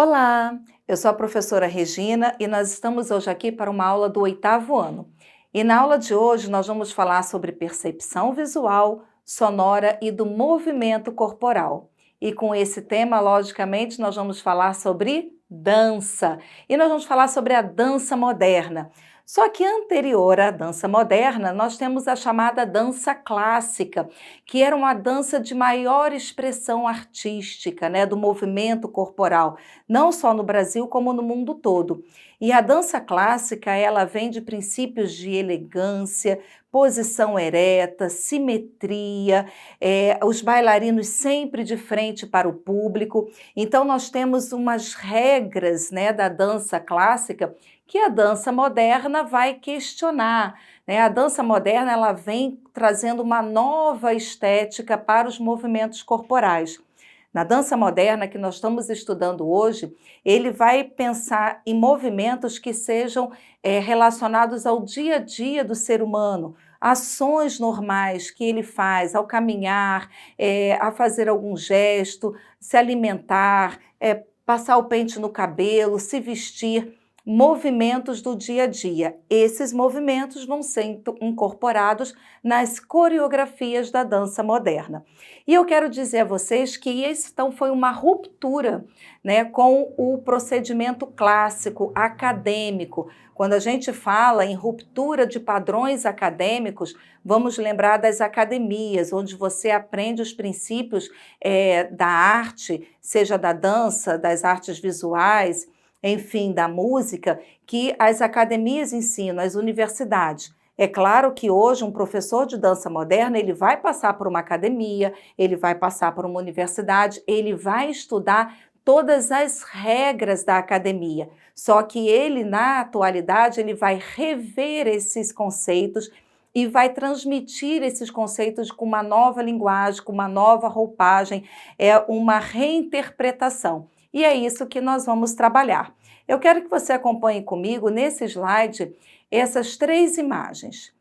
Olá, eu sou a professora Regina e nós estamos hoje aqui para uma aula do 8º ano. E na aula de hoje nós vamos falar sobre percepção visual, sonora e do movimento corporal. E com esse tema, logicamente, nós vamos falar sobre dança. E nós vamos falar sobre a dança moderna. Só que anterior à dança moderna, nós temos a chamada dança clássica, que era uma dança de maior expressão artística, né, do movimento corporal, não só no Brasil como no mundo todo. E a dança clássica, ela vem de princípios de elegância, posição ereta, simetria, os bailarinos sempre de frente para o público. Então nós temos umas regras, né, da dança clássica que a dança moderna vai questionar, né? A dança moderna ela vem trazendo uma nova estética para os movimentos corporais. Na dança moderna que nós estamos estudando hoje, ele vai pensar em movimentos que sejam relacionados ao dia a dia do ser humano, ações normais que ele faz ao caminhar, a fazer algum gesto, se alimentar, passar o pente no cabelo, se vestir. Movimentos do dia a dia. Esses movimentos vão ser incorporados nas coreografias da dança moderna. E eu quero dizer a vocês que isso então foi uma ruptura, né, com o procedimento clássico, acadêmico. Quando a gente fala em ruptura de padrões acadêmicos, vamos lembrar das academias, onde você aprende os princípios da arte, seja da dança, das artes visuais, enfim, da música, que as academias ensinam, as universidades. É claro que hoje um professor de dança moderna, ele vai passar por uma academia, ele vai passar por uma universidade, ele vai estudar todas as regras da academia. Só que ele, na atualidade, ele vai rever esses conceitos e vai transmitir esses conceitos com uma nova linguagem, com uma nova roupagem, uma reinterpretação. E é isso que nós vamos trabalhar. Eu quero que você acompanhe comigo nesse slide essas 3 imagens.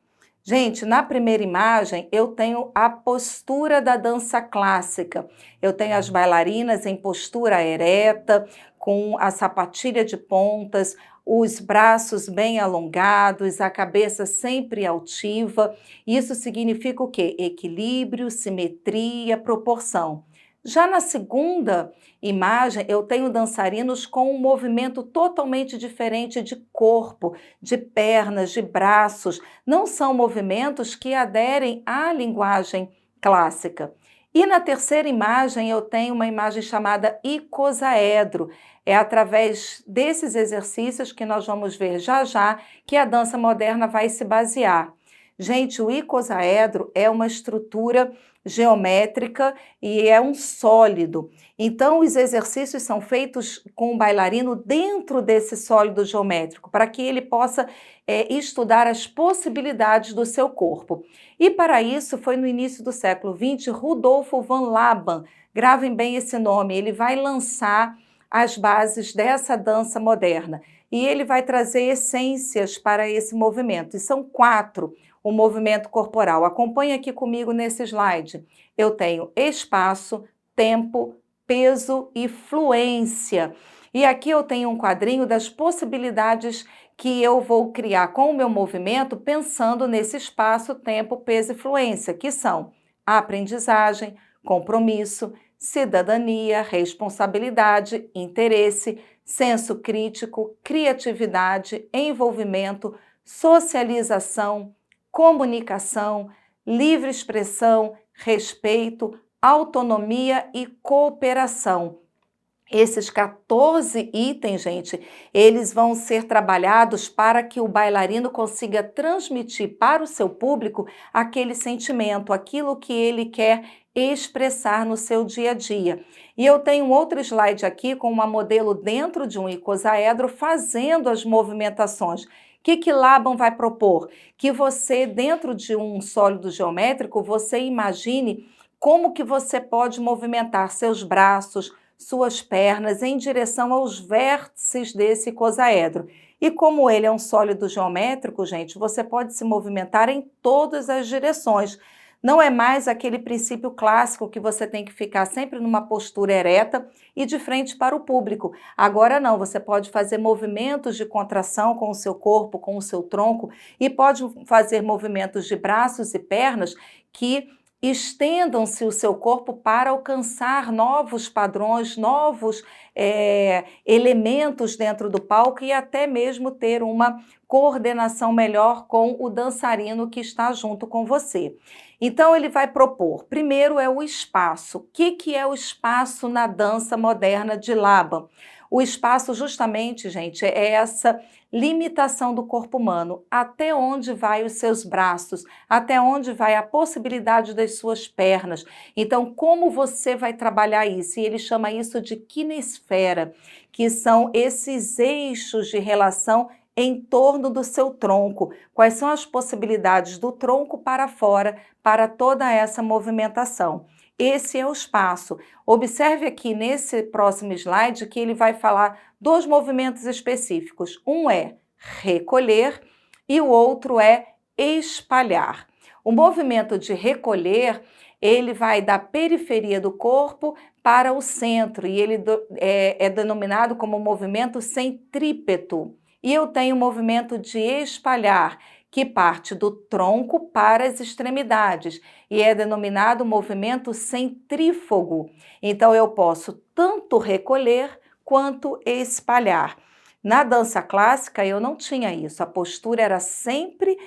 Gente, na primeira imagem eu tenho a postura da dança clássica. Eu tenho as bailarinas em postura ereta, com a sapatilha de pontas, os braços bem alongados, a cabeça sempre altiva. Isso significa o quê? Equilíbrio, simetria, proporção. Já na segunda imagem, eu tenho dançarinos com um movimento totalmente diferente de corpo, de pernas, de braços. Não são movimentos que aderem à linguagem clássica. E na terceira imagem, eu tenho uma imagem chamada icosaedro. É através desses exercícios que nós vamos ver já já que a dança moderna vai se basear. Gente, o icosaedro é uma estrutura geométrica e é um sólido. Então, os exercícios são feitos com o bailarino dentro desse sólido geométrico, para que ele possa estudar as possibilidades do seu corpo. E para isso, foi no início do século XX, Rudolfo van Laban, gravem bem esse nome, ele vai lançar as bases dessa dança moderna. E ele vai trazer essências para esse movimento, e são 4. O movimento corporal. Acompanhe aqui comigo nesse slide. Eu tenho espaço, tempo, peso e fluência. E aqui eu tenho um quadrinho das possibilidades que eu vou criar com o meu movimento pensando nesse espaço, tempo, peso e fluência, que são a aprendizagem, compromisso, cidadania, responsabilidade, interesse, senso crítico, criatividade, envolvimento, socialização, comunicação, livre expressão, respeito, autonomia e cooperação. Esses 14 itens, gente, eles vão ser trabalhados para que o bailarino consiga transmitir para o seu público aquele sentimento, aquilo que ele quer expressar no seu dia a dia. E eu tenho um outro slide aqui com uma modelo dentro de um icosaedro fazendo as movimentações. O que Laban vai propor? Que você, dentro de um sólido geométrico, você imagine como que você pode movimentar seus braços, suas pernas em direção aos vértices desse icosaedro. E como ele é um sólido geométrico, gente, você pode se movimentar em todas as direções. Não é mais aquele princípio clássico que você tem que ficar sempre numa postura ereta e de frente para o público. Agora não, você pode fazer movimentos de contração com o seu corpo, com o seu tronco, e pode fazer movimentos de braços e pernas que estendam-se o seu corpo para alcançar novos padrões, novos elementos dentro do palco e até mesmo ter uma coordenação melhor com o dançarino que está junto com você. Então, ele vai propor, primeiro é o espaço. O que é o espaço na dança moderna de Laban? O espaço, justamente, gente, é essa limitação do corpo humano. Até onde vai os seus braços? Até onde vai a possibilidade das suas pernas? Então, como você vai trabalhar isso? E ele chama isso de kinesfera, que são esses eixos de relação em torno do seu tronco. Quais são as possibilidades do tronco para fora para toda essa movimentação? Esse é o espaço. Observe aqui nesse próximo slide que ele vai falar dois movimentos específicos. Um é recolher e o outro é espalhar. O movimento de recolher, ele vai da periferia do corpo para o centro e ele é denominado como movimento centrípeto. E eu tenho o movimento de espalhar, que parte do tronco para as extremidades e é denominado movimento centrífugo. Então, eu posso tanto recolher quanto espalhar. Na dança clássica, eu não tinha isso. A postura era sempre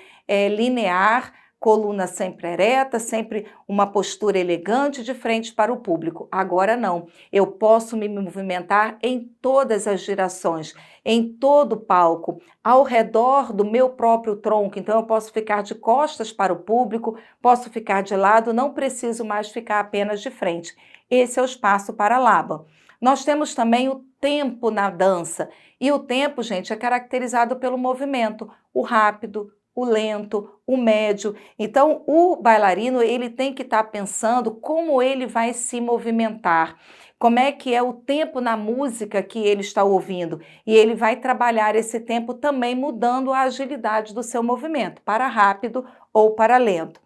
linear, coluna sempre ereta, sempre uma postura elegante de frente para o público. Agora não, eu posso me movimentar em todas as direções, em todo o palco, ao redor do meu próprio tronco. Então eu posso ficar de costas para o público, posso ficar de lado, não preciso mais ficar apenas de frente. Esse é o espaço para Laban. Nós temos também o tempo na dança. E o tempo, gente, é caracterizado pelo movimento, o rápido, o lento, o médio. Então, o bailarino, ele tem que estar pensando como ele vai se movimentar, como é que é o tempo na música que ele está ouvindo. E ele vai trabalhar esse tempo também mudando a agilidade do seu movimento, para rápido ou para lento.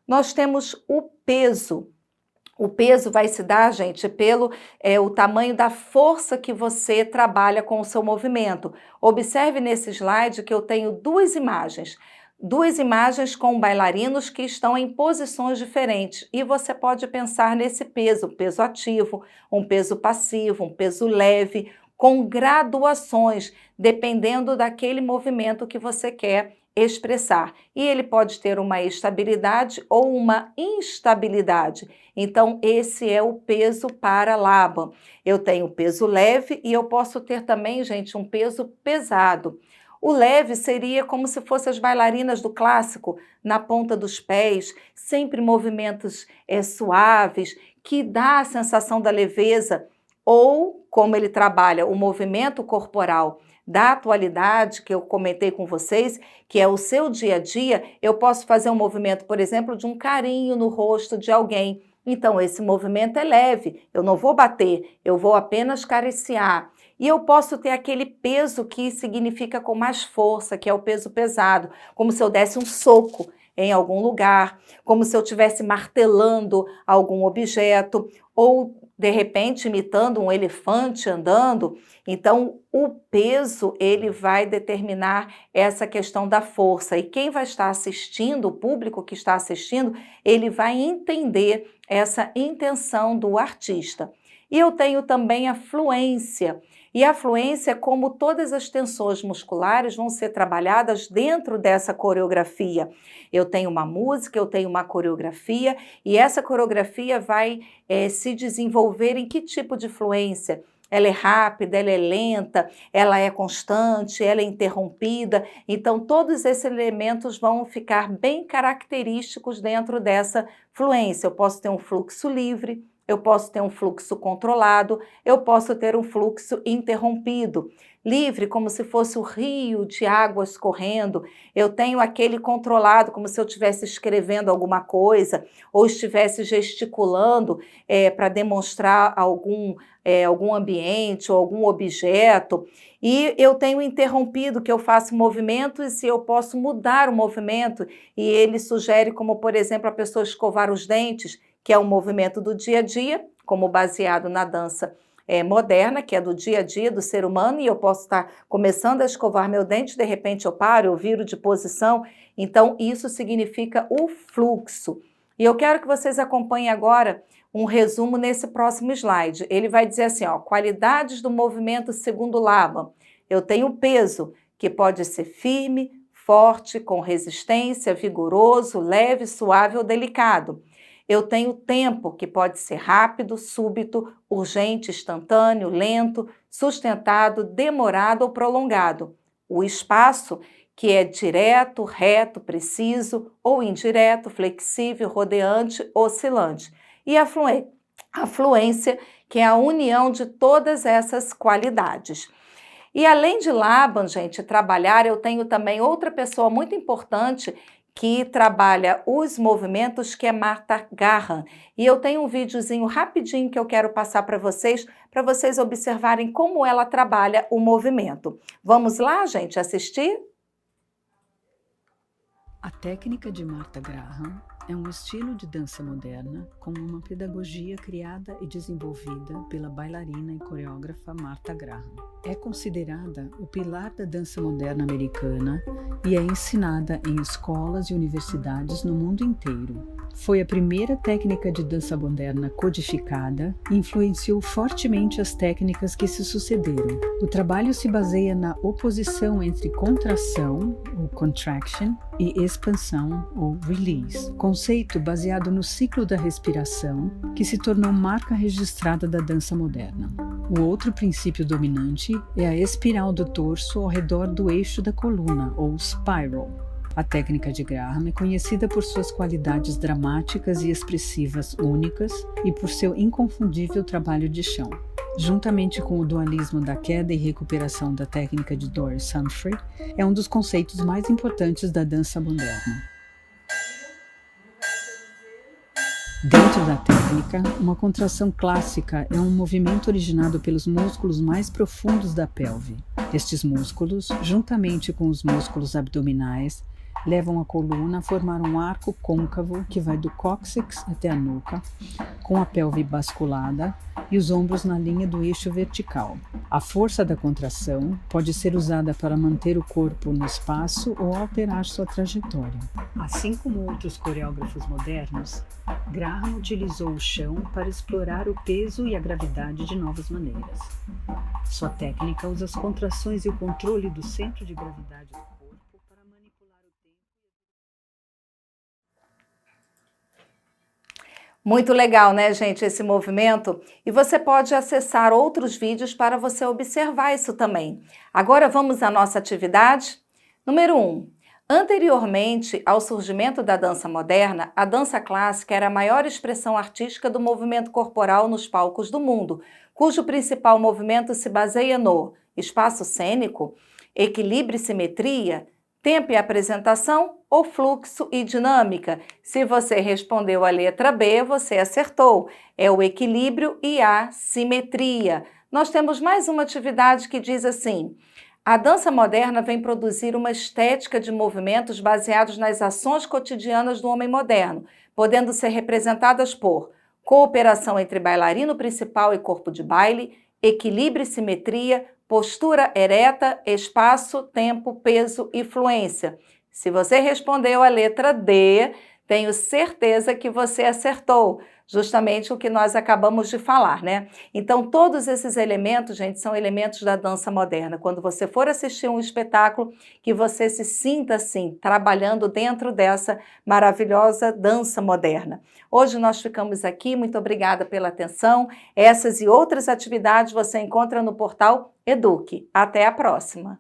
Nós temos o peso. O peso vai se dar, gente, pelo o tamanho da força que você trabalha com o seu movimento. Observe nesse slide que eu tenho duas imagens com bailarinos que estão em posições diferentes. E você pode pensar nesse peso ativo, um peso passivo, um peso leve, com graduações, dependendo daquele movimento que você quer expressar. E ele pode ter uma estabilidade ou uma instabilidade. Então, esse é o peso para Laban. Eu tenho peso leve e eu posso ter também, gente, um peso pesado. O leve seria como se fossem as bailarinas do clássico, na ponta dos pés, sempre movimentos suaves, que dá a sensação da leveza, ou como ele trabalha o movimento corporal da atualidade, que eu comentei com vocês, que é o seu dia a dia, eu posso fazer um movimento, por exemplo, de um carinho no rosto de alguém. Então, esse movimento é leve, eu não vou bater, eu vou apenas acariciar. E eu posso ter aquele peso que significa com mais força, que é o peso pesado, como se eu desse um soco em algum lugar, como se eu estivesse martelando algum objeto, ou de repente imitando um elefante andando. Então, o peso, ele vai determinar essa questão da força. E quem vai estar assistindo, o público que está assistindo, ele vai entender essa intenção do artista. E eu tenho também a fluência. E a fluência é como todas as tensões musculares vão ser trabalhadas dentro dessa coreografia. Eu tenho uma música, eu tenho uma coreografia, e essa coreografia vai se desenvolver em que tipo de fluência? Ela é rápida, ela é lenta, ela é constante, ela é interrompida. Então, todos esses elementos vão ficar bem característicos dentro dessa fluência. Eu posso ter um fluxo livre, eu posso ter um fluxo controlado, eu posso ter um fluxo interrompido, livre como se fosse o rio de águas correndo, eu tenho aquele controlado como se eu estivesse escrevendo alguma coisa ou estivesse gesticulando para demonstrar algum ambiente ou algum objeto, e eu tenho interrompido, que eu faço movimentos e eu posso mudar o movimento, e ele sugere como, por exemplo, a pessoa escovar os dentes, que é um movimento do dia a dia, como baseado na dança moderna, que é do dia a dia do ser humano, e eu posso estar começando a escovar meu dente, de repente eu paro, eu viro de posição, então isso significa o fluxo. E eu quero que vocês acompanhem agora um resumo nesse próximo slide. Ele vai dizer assim, ó, qualidades do movimento segundo Laban. Eu tenho peso, que pode ser firme, forte, com resistência, vigoroso, leve, suave ou delicado. Eu tenho tempo, que pode ser rápido, súbito, urgente, instantâneo, lento, sustentado, demorado ou prolongado. O espaço, que é direto, reto, preciso ou indireto, flexível, rodeante, oscilante. E a fluência, que é a união de todas essas qualidades. E além de Laban, gente, trabalhar, eu tenho também outra pessoa muito importante que trabalha os movimentos, que é Martha Graham. E eu tenho um videozinho rapidinho que eu quero passar para vocês observarem como ela trabalha o movimento. Vamos lá, gente, assistir? A técnica de Martha Graham é um estilo de dança moderna com uma pedagogia criada e desenvolvida pela bailarina e coreógrafa Martha Graham. É considerada o pilar da dança moderna americana e é ensinada em escolas e universidades no mundo inteiro. Foi a primeira técnica de dança moderna codificada e influenciou fortemente as técnicas que se sucederam. O trabalho se baseia na oposição entre contração, ou contraction, e expansão, ou release, conceito baseado no ciclo da respiração, que se tornou marca registrada da dança moderna. O outro princípio dominante é a espiral do torso ao redor do eixo da coluna, ou spiral. A técnica de Graham é conhecida por suas qualidades dramáticas e expressivas únicas e por seu inconfundível trabalho de chão. Juntamente com o dualismo da queda e recuperação da técnica de Doris Humphrey, é um dos conceitos mais importantes da dança moderna. Dentro da técnica, uma contração clássica é um movimento originado pelos músculos mais profundos da pelve. Estes músculos, juntamente com os músculos abdominais, levam a coluna a formar um arco côncavo que vai do cóccix até a nuca, com a pelve basculada e os ombros na linha do eixo vertical. A força da contração pode ser usada para manter o corpo no espaço ou alterar sua trajetória. Assim como outros coreógrafos modernos, Graham utilizou o chão para explorar o peso e a gravidade de novas maneiras. Sua técnica usa as contrações e o controle do centro de gravidade do corpo para manipular o tempo. Muito legal, né, gente, esse movimento? E você pode acessar outros vídeos para você observar isso também. Agora vamos à nossa atividade? Número 1. Anteriormente ao surgimento da dança moderna, a dança clássica era a maior expressão artística do movimento corporal nos palcos do mundo, cujo principal movimento se baseia no espaço cênico, equilíbrio e simetria, tempo e apresentação ou fluxo e dinâmica? Se você respondeu a letra B, você acertou. É o equilíbrio e a simetria. Nós temos mais uma atividade que diz assim: a dança moderna vem produzir uma estética de movimentos baseados nas ações cotidianas do homem moderno, podendo ser representadas por cooperação entre bailarino principal e corpo de baile, equilíbrio e simetria, postura ereta, espaço, tempo, peso e fluência. Se você respondeu a letra D, tenho certeza que você acertou, justamente o que nós acabamos de falar, né? Então, todos esses elementos, gente, são elementos da dança moderna. Quando você for assistir um espetáculo, que você se sinta assim, trabalhando dentro dessa maravilhosa dança moderna. Hoje nós ficamos aqui, muito obrigada pela atenção. Essas e outras atividades você encontra no portal Eduque. Até a próxima!